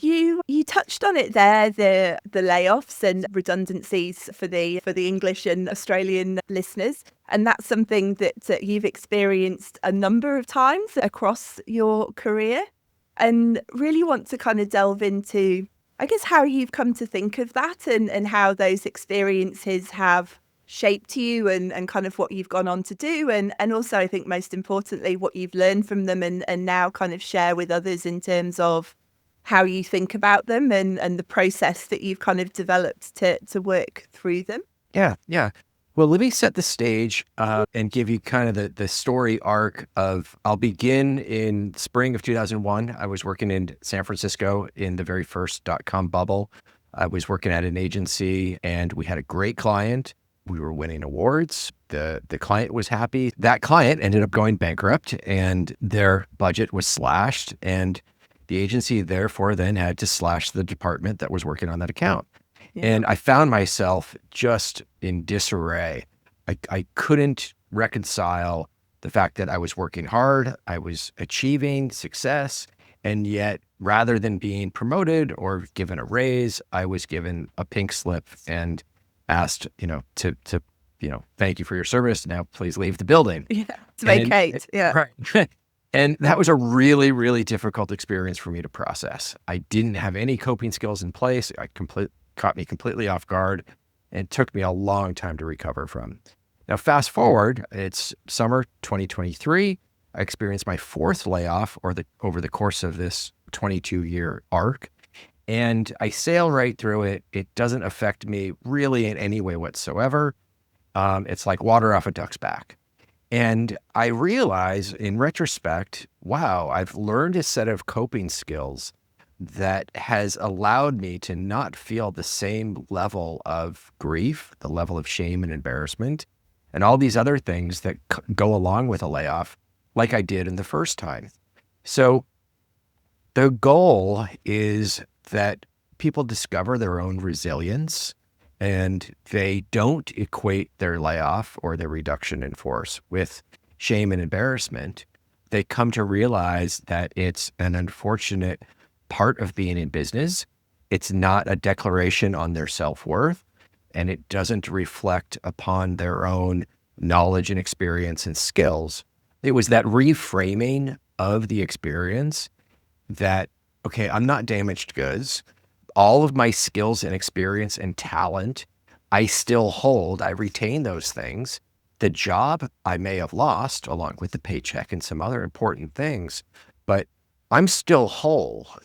You touched on it there, the layoffs and redundancies for the English and Australian listeners. And that's something that you've experienced a number of times across your career. And really want to kind of delve into, I guess, how you've come to think of that and how those experiences have shaped you and kind of what you've gone on to do. And also, I think most importantly, what you've learned from them and now kind of share with others in terms of how you think about them and the process that you've kind of developed to work through them. Yeah, yeah. Well, let me set the stage and give you kind of the story arc of, I'll begin in spring of 2001. I was working in San Francisco in the very first .com bubble. I was working at an agency and we had a great client. We were winning awards. The client was happy. That client ended up going bankrupt and their budget was slashed. And the agency therefore then had to slash the department that was working on that account. Yeah. And I found myself just in disarray. I couldn't reconcile the fact that I was working hard, I was achieving success, and yet rather than being promoted or given a raise, I was given a pink slip and asked, to thank you for your service. Now please leave the building. Yeah, to vacate. Yeah. Right. And that was a really, really difficult experience for me to process. I didn't have any coping skills in place. Caught me completely off guard and took me a long time to recover from. Now, fast forward, it's summer 2023. I experienced my fourth layoff over the course of this 22-year arc. And I sail right through it. It doesn't affect me really in any way whatsoever. It's like water off a duck's back. And I realize in retrospect, wow, I've learned a set of coping skills that has allowed me to not feel the same level of grief, the level of shame and embarrassment, and all these other things that go along with a layoff like I did in the first time. So the goal is that people discover their own resilience and they don't equate their layoff or their reduction in force with shame and embarrassment. They come to realize that it's an unfortunate part of being in business. It's not a declaration on their self-worth, and it doesn't reflect upon their own knowledge and experience and skills. It was that reframing of the experience that, okay, I'm not damaged goods. All of my skills and experience and talent, I still hold. I retain those things. The job I may have lost along with the paycheck and some other important things, but I'm still whole.